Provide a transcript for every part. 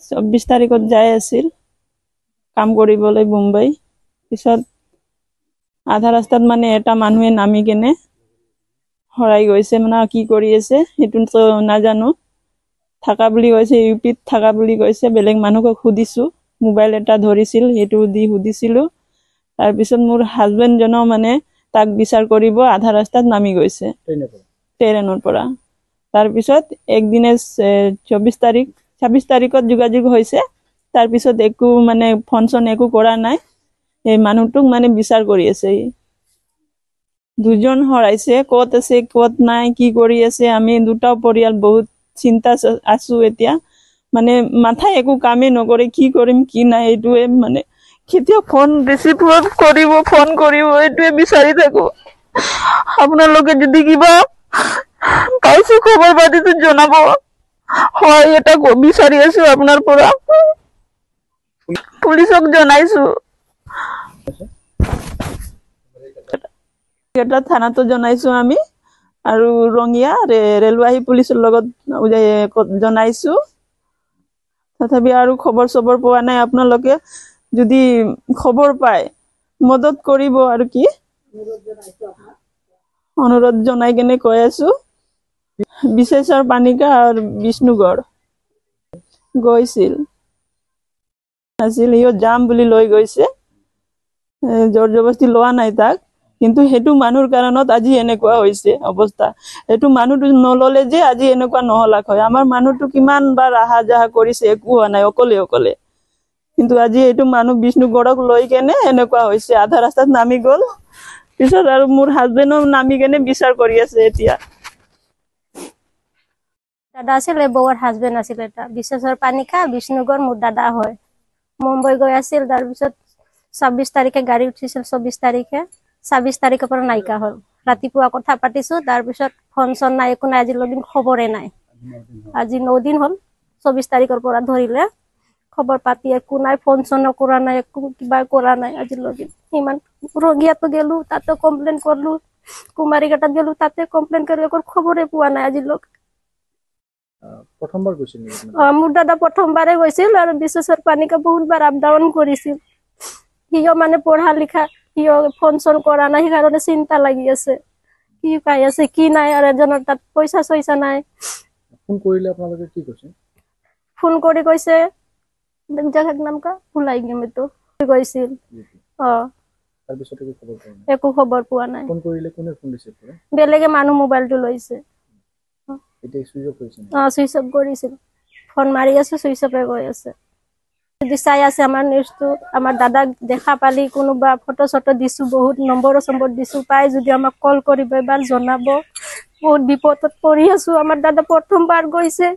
24 তাৰিখত যাই আছিল কাম কৰিবলৈ মুম্বাই। পিছত আধা ৰাস্তাত মানে এটা মানুহে নামি কেনে হৰাই গৈছে, মানে কি কৰি আছে সেইটো নাজানো। থাকা বুলি কৈছে, ইউপিত থাকা বুলি কৈছে। বেলেগ মানুহক সুধিছো, মোবাইল এটা ধৰিছিল, সেইটো দি সুধিছিলো। তাৰপিছত মোৰ হাজবেণ্ডজনো মানে তাক বিচাৰ কৰিব আধা ৰাস্তাত নামি গৈছে ট্ৰেইনৰ পৰা। তাৰপিছত একদিনে 26 তাৰিখত যোগাযোগ হৈছে। তাৰপিছত একো মানে ফোন চোন একো কৰা নাই। এই মানুহটোক মানে বিচাৰ কৰি আছে। দুজন হৰাইছে, ক'ত আছে ক'ত নাই কি কৰি আছে। আমি দুটাও পৰিয়াল বহুত চিন্তা আছো এতিয়া। মানে মাথায় একো কামেই নকৰে, কি কৰিম কি নাই এইটোৱে মানে। কেতিয়া ফোন ৰিচিভ কৰিব, ফোন কৰিব, এইটোৱে বিচাৰি থাকো। আপোনালোকে যদি কিবা পাইছে খবৰ পাতিটো জনাব। হয়, এটা বিচাৰি আছো আপোনাৰ পৰা। পুলিচক জনাইছো, এটা থানাতো জনাইছো আমি, আৰু ৰঙিয়া ৰেলৱাহী পুলিচৰ লগত জনাইছো। তথাপি আৰু খবৰ চবৰ পোৱা নাই। আপোনালোকে যদি খবৰ পায় মদত কৰিব। আৰু কি অনুৰোধ জনাই কেনে কৈ আছো। বিশেষৰ পানিকা আৰু বিষ্ণুগড় গৈছিল আছিল, সিও যাম বুলি লৈ গৈছে। জোৰ জবস্তি লোৱা নাই তাক, কিন্তু সেইটো মানুহৰ কাৰণত আজি এনেকুৱা হৈছে অৱস্থা। সেইটো মানুহটো নললে যে আজি এনেকুৱা নহলাক হয়। আমাৰ মানুহটো কিমান বাৰ আহা যাহা কৰিছে, একো হোৱা নাই, অকলে অকলে। কিন্তু আজি এইটো মানুহ বিষ্ণুগড়ক লৈ কেনে এনেকুৱা হৈছে, আধা ৰাস্তাত নামি গল। পিছত আৰু মোৰ হাজবেণ্ডো নামি কেনে বিচাৰ কৰি আছে এতিয়া। দাদা আছিলে, বৌৰ হাজবেণ্ড আছিলে। এটা বিশেষৰ পানিকা বিষ্ণুগড় মোৰ দাদা হয়। মুম্বাই গৈ আছিল। তাৰপিছত 26 তাৰিখে গাড়ী উঠিছিল। 24 তাৰিখে 26 তাৰিখৰ পৰা নাইকা হল। ৰাতিপুৱা কথা পাতিছো, তাৰপিছত ফোন চন নাই, একো নাই। আজিলৈকে খবৰে নাই। আজি 9 দিন হল, 24 তাৰিখৰ পৰা ধৰিলে খবৰ পাতি একো নাই। ফোন চন কৰা নাই, একো কিবা কৰা নাই আজিলৈকে। ইমান ৰঙিয়াতো গেলো, তাতে কমপ্লেইন কৰলো। কুমাৰীঘাটত গেলো, তাতে কমপ্লেইন কৰি খবৰে পোৱা নাই আজিলৈকে। প্ৰথমবাৰ গৈছিল? মোৰ দাদা প্ৰথমবাৰে গৈছিল, আৰু বিশেষৰ পানিকা বহুতবাৰ আপ ডাউন কৰিছিল। সিও মানে পঢ়া লিখা, সিও ফোন চন কৰা নাই, সেইকাৰণে চিন্তা লাগি আছে। কি পাই আছে কি নাই, আৰু এজনৰ তাত পইচা চইচা নাই। ফোন কৰিলে আপোনালোকে কি কৈছে? ফোন কৰি কৈছে জাগাৰ নাম কা ভুলাই গেম তো গৈছিল। তাৰপিছত একো খবৰ পোৱা নাই। ফোন কৰিলে কোনে ফোন ৰিচিভ কৰে? বেলেগে মানুহ মোবাইলটো লৈছে। এতিয়া সুইচ অফ কৰিছে? সুইচ অফ কৰিছিল। ফোন মাৰি আছে, সুইচ অফে গৈ আছে। যদি চাই আছে আমাৰ নিউজটো, আমাৰ দাদাক দেখা পালি কোনোবা ফটো চটো দিছো, বহুত নম্বৰ চম্বৰ দিছো, পাই যদি আমাক কল কৰিব, এবাৰ জনাব। বহুত বিপদত পৰি আছো। আমাৰ দাদা প্ৰথমবাৰ গৈছে,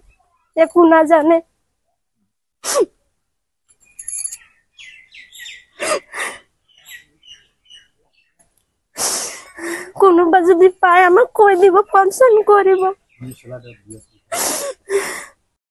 একো নাজানে। কোনোবা যদি পায় আমাক কৈ দিব, ফোন চন কৰিব।